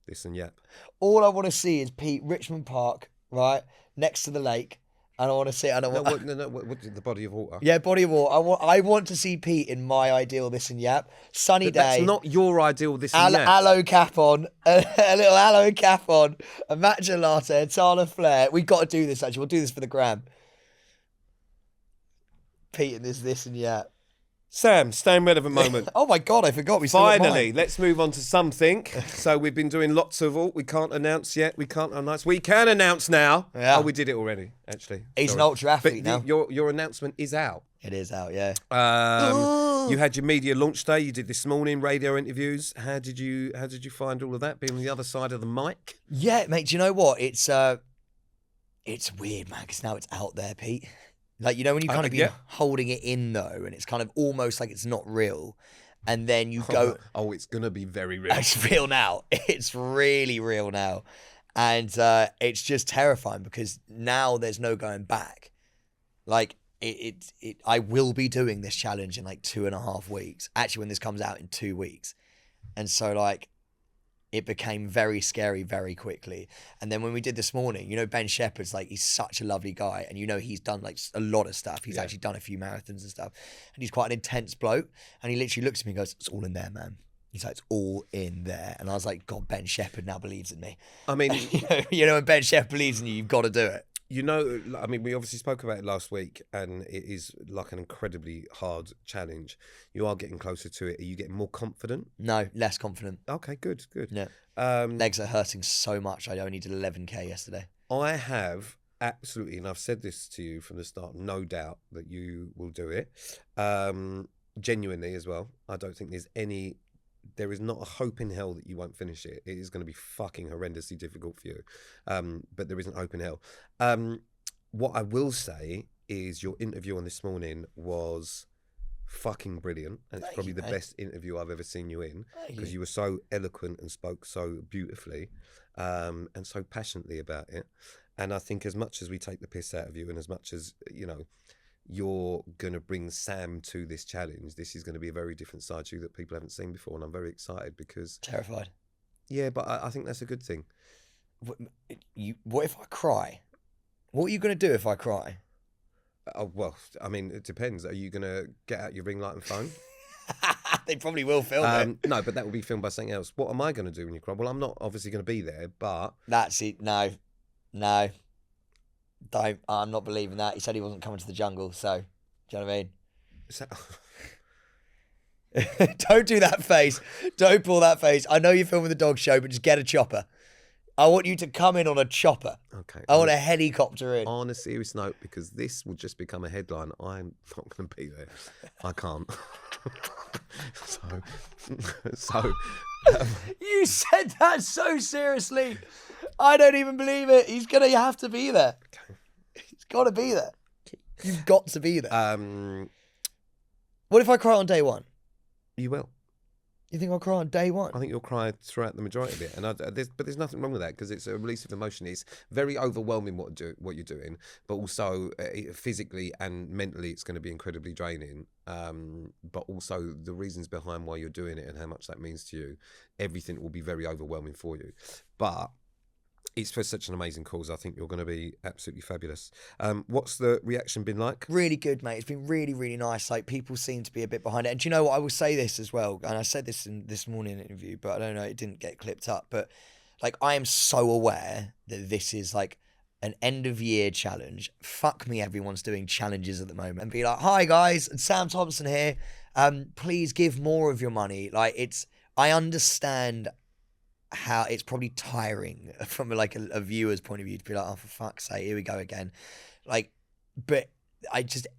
This and yap. All I want to see is Pete, Richmond Park, right, next to the lake. And I want to see. And I want, What, the body of water? yeah, body of water. I want to see Pete in my ideal this and yap. Sunny But day. that's not your ideal this and yap. Aloe cap on, a little aloe cap on, a matcha latte, a Tyler Flare. We've got to do this, actually. We'll do this for the gram. Pete in this and yap. Sam, staying relevant moment. Oh my God, I forgot. We still got Finally, mine. let's move on to something. So we've been doing lots of we can't announce yet. We can't announce. We can announce now. Yeah. Oh, we did it already, actually. He's an Sorry. ultra athlete But now. your announcement is out. It is out, yeah. You had your media launch day. You did this morning radio interviews. How did you find all of that? Being on the other side of the mic. Yeah, mate. Do you know what? It's weird, man. Because now it's out there, Pete. Like, you know, when you kind of been yeah. holding it in though, and it's kind of almost like it's not real, and then you go, Oh, it's gonna be very real. it's real now. It's really real now, and it's just terrifying because now there's no going back. Like I will be doing this challenge in like 2.5 weeks. Actually, when this comes out in 2 weeks, and so like. It became very scary very quickly. And then when we did this morning, you know, Ben Shephard's like, he's such a lovely guy. And you know, he's done like a lot of stuff. He's actually done a few marathons and stuff. And he's quite an intense bloke. And he literally looks at me and goes, it's all in there, man. He's like, it's all in there. And I was like, God, Ben Shephard now believes in me. I mean, you know, when Ben Shephard believes in you, you've got to do it. you know, I mean, we obviously spoke about it last week, and it is like an incredibly hard challenge. You are getting closer to it. Are you getting more confident? No, less confident. Okay, good. Yeah. Um, Legs are hurting so much. I only did 11K yesterday. I have absolutely, and I've said this to you from the start, no doubt that you will do it. Genuinely as well. I don't think there is not a hope in hell that you won't finish it. It is going to be fucking horrendously difficult for you. But there isn't hope in hell. What I will say is your interview on this morning was fucking brilliant. And it's Thank probably you, the mate. best interview I've ever seen you in, Thank because you. you were so eloquent and spoke so beautifully and so passionately about it. And I think as much as we take the piss out of you, and as much as, you know, you're going to bring Sam to this challenge, this is going to be a very different side to you that people haven't seen before. And I'm very excited because... Terrified. Yeah, but I think that's a good thing. What if I cry? What are you going to do if I cry? Oh, well, I mean, it depends. Are you going to get out your ring light and phone? They probably will film it. No, but that will be filmed by something else. What am I going to do when you cry? Well, I'm not obviously going to be there, but... That's it. No. Don't. I'm not believing that. He said he wasn't coming to the jungle, so do you know what I mean? So, Don't do that face. Don't pull that face. I know you're filming the dog show, but just get a chopper. I want you to come in on a chopper. okay. I want a helicopter in. On a serious note, because this will just become a headline, I'm not going to be there. I can't. so You said that so seriously. I don't even believe it. He's going to have to be there. He's got to be there. You've got to be there. What if I cry on day one? you will. You think I'll cry on day one? I think you'll cry throughout the majority of it, and there's nothing wrong with that because it's a release of emotion. It's very overwhelming what you're doing, but also physically and mentally, it's going to be incredibly draining. But also the reasons behind why you're doing it and how much that means to you, everything will be very overwhelming for you. But it's for such an amazing cause. I think you're going to be absolutely fabulous. What's the reaction been like? Really good, mate. It's been really, really nice. Like, people seem to be a bit behind it. And do you know what? I will say this as well. And I said this in this morning interview, but I don't know, it didn't get clipped up. But like, I am so aware that this is like an end of year challenge. Fuck me, everyone's doing challenges at the moment. And be like, hi guys, and Sam Thompson here. Please give more of your money. Like, I understand how it's probably tiring from like a viewer's point of view to be like, oh, for fuck's sake, here we go again. Like, but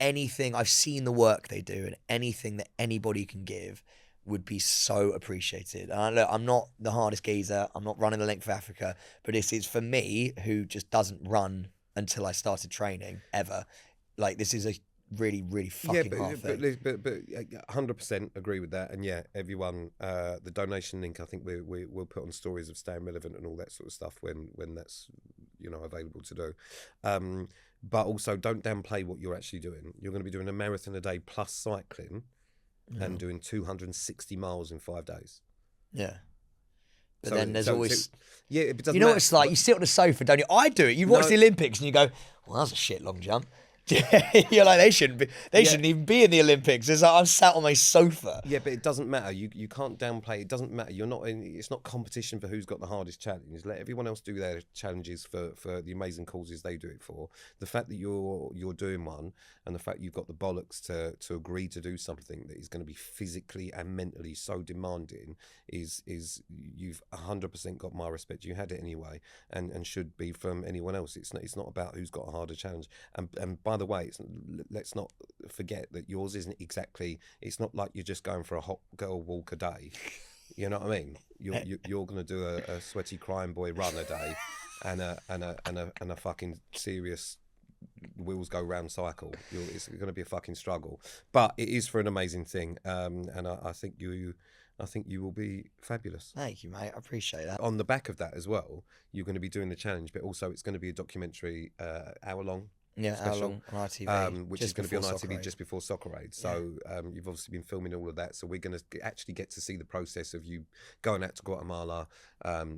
anything, I've seen the work they do, and anything that anybody can give would be so appreciated. And look, I'm not the hardest geezer, I'm not running the length of Africa, but this is for me, who just doesn't run until I started training ever. Like, this is a really, really fucking hard thing. But 100% agree with that. And yeah, everyone, the donation link, I think we'll put on stories of staying relevant and all that sort of stuff when that's, available to do. But also, don't downplay what you're actually doing. You're going to be doing a marathon a day plus cycling and doing 260 miles in 5 days. Yeah. But then there's always... yeah, it doesn't You know matter. what it's like? You sit on the sofa, don't you? I do it. You watch the Olympics and you go, well, that's a shit long jump. You're like, they shouldn't even be in the Olympics. It's like, I'm sat on my sofa. Yeah, but it doesn't matter. You can't downplay. It doesn't matter. It's not competition for who's got the hardest challenge. Let everyone else do their challenges for the amazing causes they do it for. The fact that you're doing one, and the fact you've got the bollocks to agree to do something that is going to be physically and mentally so demanding is you've 100% got my respect. You had it anyway, and should be from anyone else. It's not about who's got a harder challenge. And by the way, let's not forget that yours isn't exactly. It's not like you're just going for a hot girl walk a day. You know what I mean? You're going to do a sweaty crying boy run a day, and a fucking serious wheels go round cycle. It's going to be a fucking struggle, but it is for an amazing thing. And I think you will be fabulous. Thank you, mate. I appreciate that. On the back of that as well, you're going to be doing the challenge, but also it's going to be a documentary, hour long. Yeah, special, hour long on ITV, which is going to be on ITV Soccer just before Soccer Aid. So you've obviously been filming all of that. So we're going to actually get to see the process of you going out to Guatemala,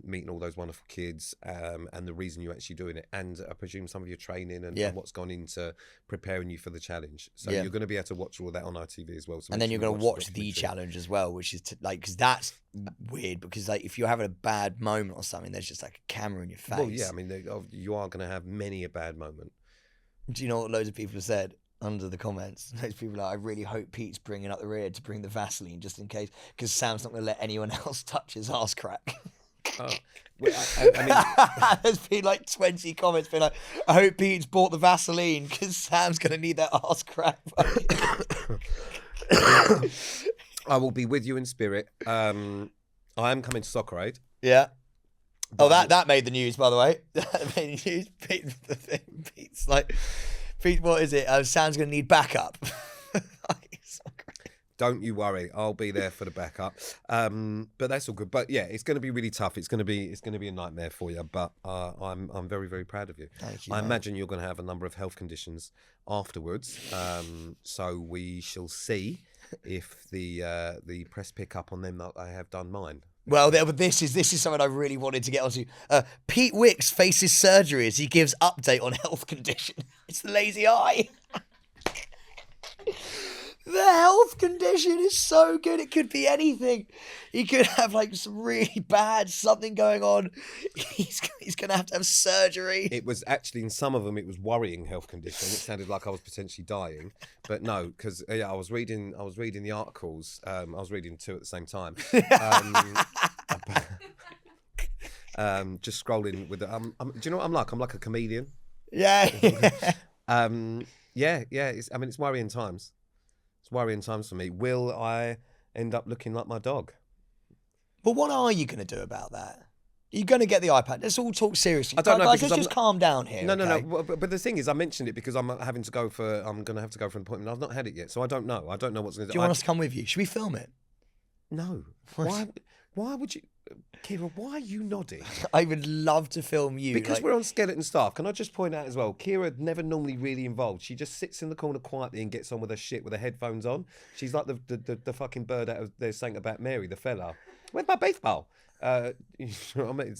meeting all those wonderful kids, and the reason you're actually doing it. And I presume some of your training and what's gone into preparing you for the challenge. So you're going to be able to watch all of that on ITV as well. So and then you're going to watch the challenge as well, which is because that's weird, because like if you're having a bad moment or something, there's just like a camera in your face. Well, yeah, I mean, you are going to have many a bad moment. Do you know what loads of people have said under the comments? Those people are like, I really hope Pete's bringing up the rear to bring the Vaseline just in case, because Sam's not going to let anyone else touch his arse crack. Oh. Well, I mean, there's been like 20 comments being like, I hope Pete's bought the Vaseline because Sam's going to need that arse crack. I will be with you in spirit. I am coming to Soccer Aid. Yeah. Oh, that made the news, by the way. That made the news. Pete's like, Pete, what is it? Sam's going to need backup. Don't you worry, I'll be there for the backup. But that's all good. But yeah, it's going to be really tough. It's going to be a nightmare for you. But I'm very, very proud of you. Thank you. I imagine you're going to have a number of health conditions afterwards. So we shall see if the press pick up on them that I have done mine. Well, this is something I really wanted to get onto. Pete Wicks faces surgery as he gives update on health condition. It's the lazy eye. The health condition is so good. It could be anything. He could have like some really bad something going on. He's going to have surgery. It was actually, in some of them, it was worrying health condition. It sounded like I was potentially dying, but no, because I was reading the articles. I was reading two at the same time. Just scrolling with it. Do you know what I'm like? I'm like a comedian. Yeah. Yeah. It's worrying times. It's worrying times for me. Will I end up looking like my dog? Well, what are you going to do about that? You're going to get the iPad. Let's all talk seriously. I don't know. Guys, let's just calm down here. No. Okay? But the thing is, I mentioned it because I'm going to have to go for an appointment. I've not had it yet, so I don't know. I don't know what's going to. Do you want us to come with you? Should we film it? No. Why would you... Kira, why are you nodding? I would love to film you. Because like- we're on skeleton staff. Can I just point out as well, Kira never normally really involved. She just sits in the corner quietly and gets on with her shit with her headphones on. She's like the fucking bird out of There's Something About Mary, the fella. Where's my baseball? Has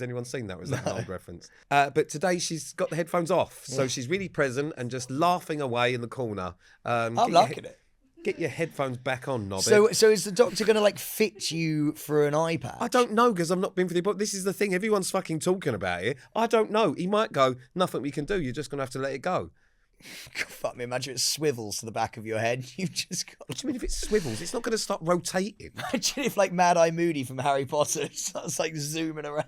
anyone seen that? Or is that an old reference? But today she's got the headphones off, so she's really present and just laughing away in the corner. I'm liking it. Get your headphones back on, Nobby. So is the doctor going to like fit you through an iPad? I don't know because I've not been for the... But this is the thing. Everyone's fucking talking about it. I don't know. He might go, nothing we can do. You're just going to have to let it go. Fuck me, imagine it swivels to the back of your head. You've just got... What do you mean if it swivels? It's not going to start rotating. Imagine if like Mad Eye Moody from Harry Potter starts like zooming around.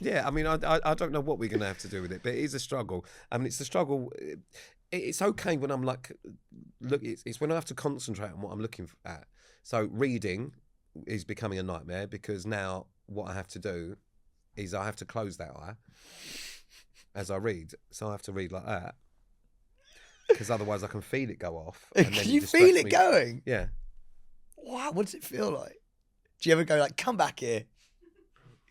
Yeah, I mean, I don't know what we're going to have to do with it, but it is a struggle. I mean, it's a struggle... It's okay when I'm like, look, it's when I have to concentrate on what I'm looking at. So reading is becoming a nightmare because now what I have to do is I have to close that eye as I read. So I have to read like that because otherwise I can feel it go off. And then Can it you distracts feel it me. going? Yeah. Wow, what does it feel like? Do you ever go like, come back here?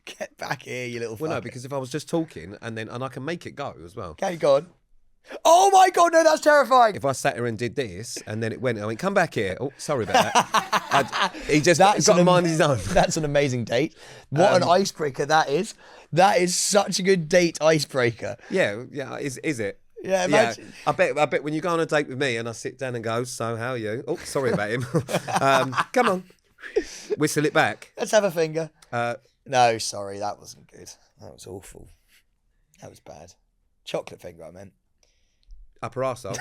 Get back here, you little Well, no, fucker. because if I was just talking and I can make it go as well. Okay, go on. Oh my God, no, that's terrifying. If I sat here and did this and then it went, I went, come back here. Oh, sorry about that. He just That's got an a mind of his own. That's an amazing date. What an icebreaker that is. That is such a good date icebreaker. Yeah, is it? Yeah, imagine. I bet when you go on a date with me and I sit down and go, so how are you? Oh, sorry about him. Come on, whistle it back. Let's have a finger. Uh, No, sorry, that wasn't good. That was awful. That was bad. Chocolate finger, I meant. upper arsehole.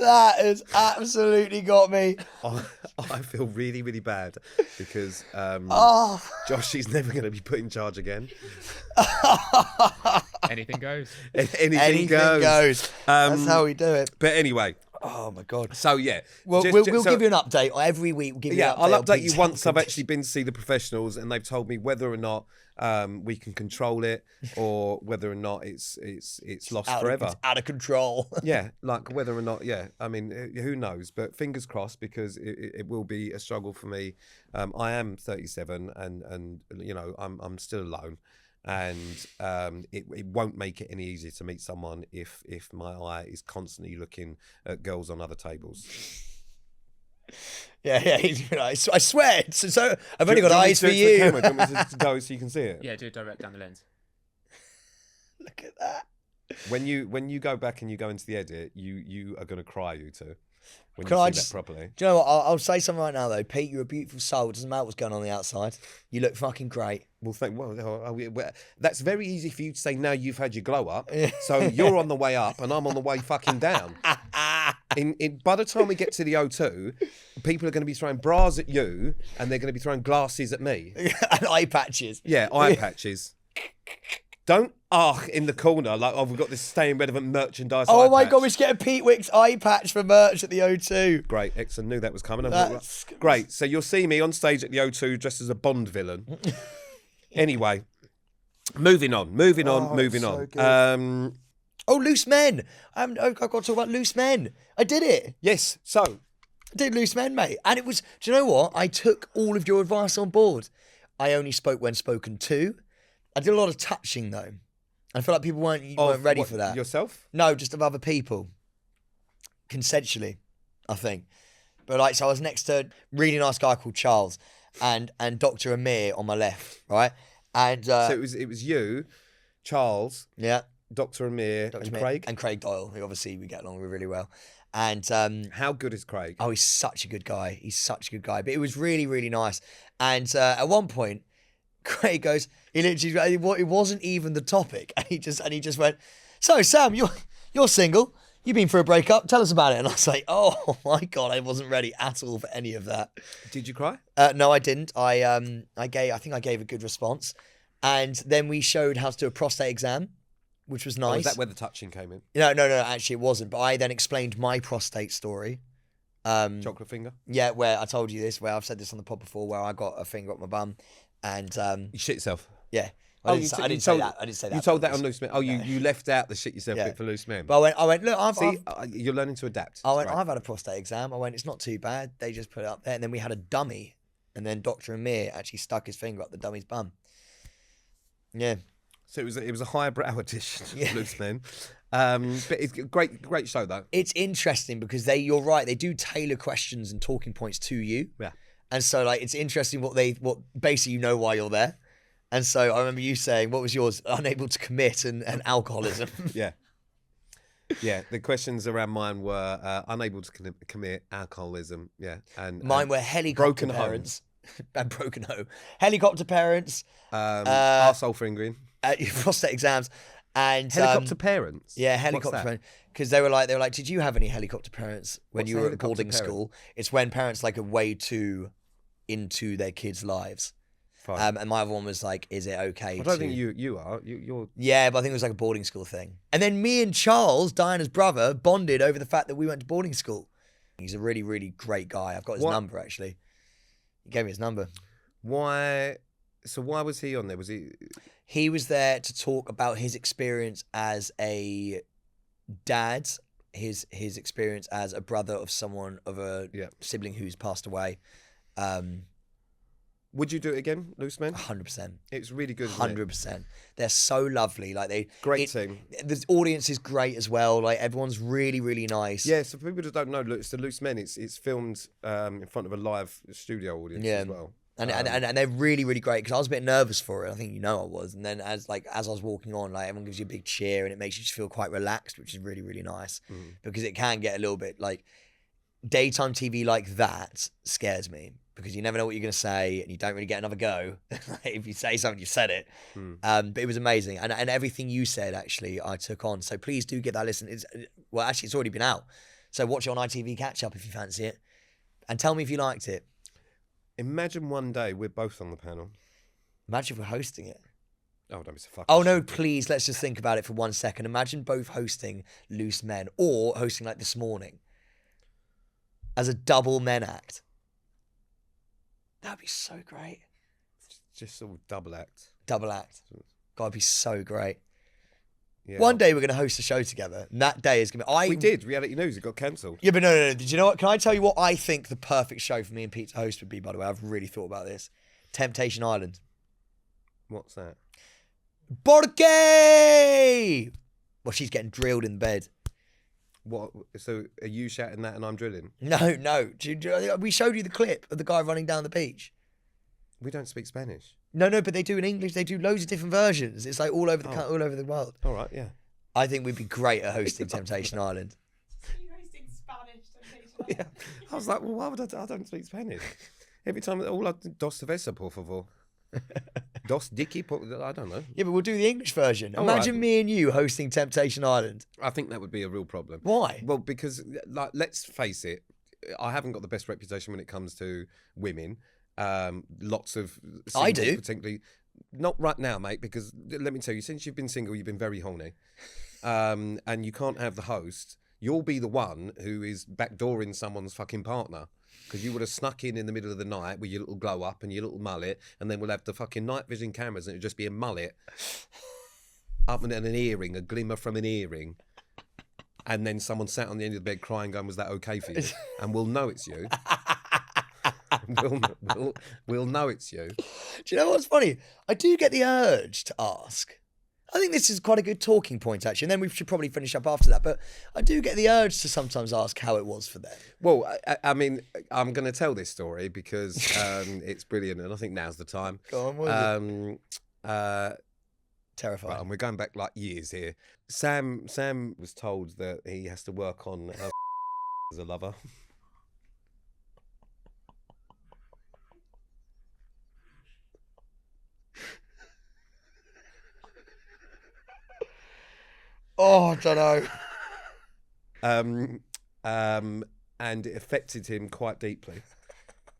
That has absolutely got me. I feel really, really bad because Oh, Josh is never going to be put in charge again. Anything goes. Anything anything goes. That's how we do it. But anyway, Oh my God. so yeah. Well, just- we'll so- give you an update every week. We'll give you Yeah, an update I'll on update you Pete's once I've health actually been to see the professionals and they've told me whether or not we can control it or whether or not it's lost Out of- forever. it's out of control. Yeah, like whether or not, yeah. I mean, who knows? But fingers crossed because it will be a struggle for me. I am 37 and you know, I'm still alone. And it won't make it any easier to meet someone if my eye is constantly looking at girls on other tables. Yeah. I swear. So I've only got Do you want me eyes to for do it to the you. camera? Do you want me to go so you can see it? Yeah, do it direct down the lens. Look at that. When you go back and you go into the edit, you are going to cry, you two. When Can you I see just- that properly. Do you know what? I'll say something right now though. Pete, you're a beautiful soul. It doesn't matter what's going on the outside. You look fucking great. Well, that's very easy for you to say now you've had your glow up. So you're on the way up and I'm on the way fucking down. By the time we get to the O2, people are going to be throwing bras at you and they're going to be throwing glasses at me. And eye patches. Yeah, eye patches. Don't in the corner like, oh, we've got this staying relevant merchandise. Oh eye my patch. God, we should get a Pete Wicks eye patch for merch at the O2. Great, excellent. Knew that was coming. That's- Great. So you'll see me on stage at the O2 dressed as a Bond villain. Anyway, moving on. it's so good. Oh, Loose Men. I've got to talk about Loose Men. I did it. Yes. So I did Loose Men, mate. And it was, do you know what? I took all of your advice on board. I only spoke when spoken to. I did a lot of touching, though. I feel like people weren't ready what, for that. yourself. No, just of other people. Consensually, I think. But like, so I was next to a really nice guy called Charles and Dr. Amir on my left, right? And So it was you, Charles, yeah, Dr. Amir, Dr. and Amir Craig. and Craig Doyle, who obviously we get along with really well. And How good is Craig? oh, he's such a good guy. He's such a good guy. But it was really, really nice. And at one point, Craig goes, he literally, it wasn't even the topic, and he just went, "So Sam, you're single. You've been for a breakup. Tell us about it." And I was like, "Oh my God, I wasn't ready at all for any of that." Did you cry? No, I didn't. I think I gave a good response, and then we showed how to do a prostate exam, which was Or nice. was that where the touching came in? No, actually it wasn't. But I then explained my prostate story. Chocolate finger? Yeah, where I told you this, where I've said this on the pod before, where I got a finger up my bum, and You shit yourself. Yeah. Oh, I didn't say that. I didn't say that. You told that but on Loose Men. Oh, you left out the shit yourself Yeah. bit for Loose Men. But I went, look, You're learning to adapt. I've had a prostate exam. I went, it's not too bad. They just put it up there. And then we had a dummy. And then Dr. Amir actually stuck his finger up the dummy's bum. Yeah. So it was a highbrow edition Yeah. of Loose Men. But it's a great show, though. It's interesting because you're right, they do tailor questions and talking points to you. Yeah. And so like it's interesting what basically you know why you're there. And so I remember you saying, what was yours? Unable to commit and alcoholism. Yeah. Yeah, the questions around mine were unable to commit, alcoholism, and Mine were helicopter broken parents. And broken home. Helicopter parents. arsehole fingering. Prostate exams. And Helicopter parents? Yeah, What's helicopter that? parents. Because they were like, did you have any helicopter parents when What's you a were at helicopter boarding parent? school? It's when parents like are way too into their kids' lives. Fine. And my other one was like, is it okay I don't think you are. You're... Yeah, but I think it was like a boarding school thing. And then me and Charles, Diana's brother, bonded over the fact that we went to boarding school. He's a really, really great guy. I've got his number, actually. He gave me his number. Why? So why was he on there? Was he... He was there to talk about his experience as a dad, his experience as a brother of someone, of a sibling who's passed away. Would you do it again, Loose Men? 100%. It's really good. 100%. They're so lovely. Like great team. The audience is great as well. Like everyone's really, really nice. Yeah. So for people that don't know, it's the Loose Men. It's filmed in front of a live studio audience as well. And they're really, really great because I was a bit nervous for it. I think I was. And then as I was walking on, like everyone gives you a big cheer and it makes you just feel quite relaxed, which is really, really nice because it can get a little bit like daytime TV like that scares me because you never know what you're going to say and you don't really get another go. If you say something, you said it. But it was amazing. And everything you said, actually, I took on. So please do get that listen. Actually, it's already been out. So watch it on ITV Catch Up if you fancy it. And tell me if you liked it. Imagine one day we're both on the panel. Imagine if we're hosting it. Oh, don't be so fucking Oh, no, stupid. please, let's just think about it for 1 second. Imagine both hosting Loose Men or hosting like This Morning as a double men act. That'd be so great. Just sort of double act. Double act. God, it'd be so great. Yeah. One day we're going to host a show together, and that day is going to be... We did. Reality News. It got cancelled. Yeah, but no. Did you know what? Can I tell you what I think the perfect show for me and Pete to host would be, by the way? I've really thought about this. Temptation Island. What's that? Porque! Well, she's getting drilled in bed. What? So are you shouting that and I'm drilling? No. We showed you the clip of the guy running down the beach. We don't speak Spanish. No, but they do in English. They do loads of different versions. It's like all over the world. All right, yeah. I think we'd be great at hosting Temptation Island. You hosting Spanish Temptation Yeah. Island? I was like, well, why would I don't speak Spanish. Every time, dos cerveza, por favor. Dos dicky, I don't know. Yeah, but we'll do the English version. All Imagine right. me and you hosting Temptation Island. I think that would be a real problem. Why? Well, because like, let's face it, I haven't got the best reputation when it comes to women. Lots of I single, do. particularly not right now, mate. Because let me tell you, since you've been single, you've been very horny, and you can't have the host. You'll be the one who is backdooring someone's fucking partner because you would have snuck in the middle of the night with your little glow up and your little mullet, and then we'll have the fucking night vision cameras, and it'll just be a mullet up and an earring, a glimmer from an earring. And then someone sat on the end of the bed crying, going, "Was that okay for you?" And we'll know it's you. we'll know it's you. Do you know what's funny? I do get the urge to ask. I think this is quite a good talking point, actually. And then we should probably finish up after that. But I do get the urge to sometimes ask how it was for them. Well, I mean, I'm going to tell this story because it's brilliant, and I think now's the time. Go on, what is it? Terrifying. Right, and we're going back like years here. Sam was told that he has to work on as a lover. Oh, I don't know. And it affected him quite deeply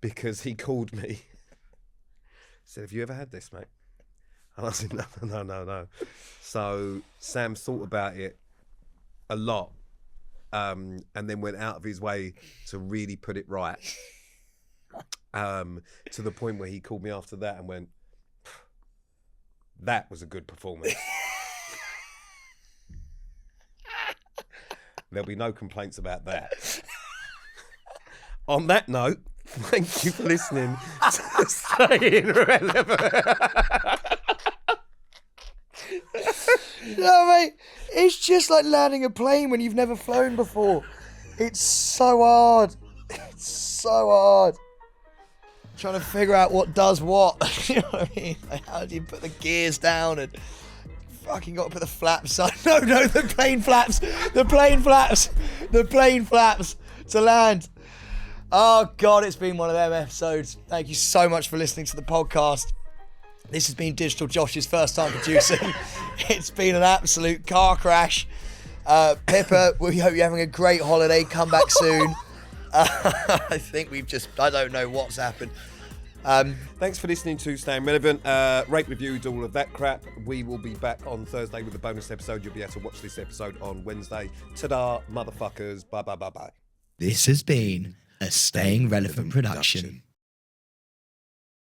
because he called me. Said, "Have you ever had this, mate?" And I said, no. So Sam thought about it a lot, and then went out of his way to really put it right. To the point where he called me after that and went, That was a good performance. There'll be no complaints about that. On that note, thank you for listening to Staying Relevant. No, mate, it's just like landing a plane when you've never flown before. It's so hard. It's so hard. Trying to figure out what does what. You know what I mean? Like, how do you put the gears down and fucking got to put the flaps on? No, the plane flaps. The plane flaps. The plane flaps to land. Oh, God, it's been one of them episodes. Thank you so much for listening to the podcast. This has been Digital Josh's first time producing. It's been an absolute car crash. Pippa, we hope you're having a great holiday. Come back soon. I think I don't know what's happened. Thanks for listening to Staying Relevant. Rate, reviews, all of that crap. We will be back on Thursday with a bonus episode. You'll be able to watch this episode on Wednesday. Ta-da, motherfuckers. Bye, bye, bye, bye. This has been a Staying Relevant production.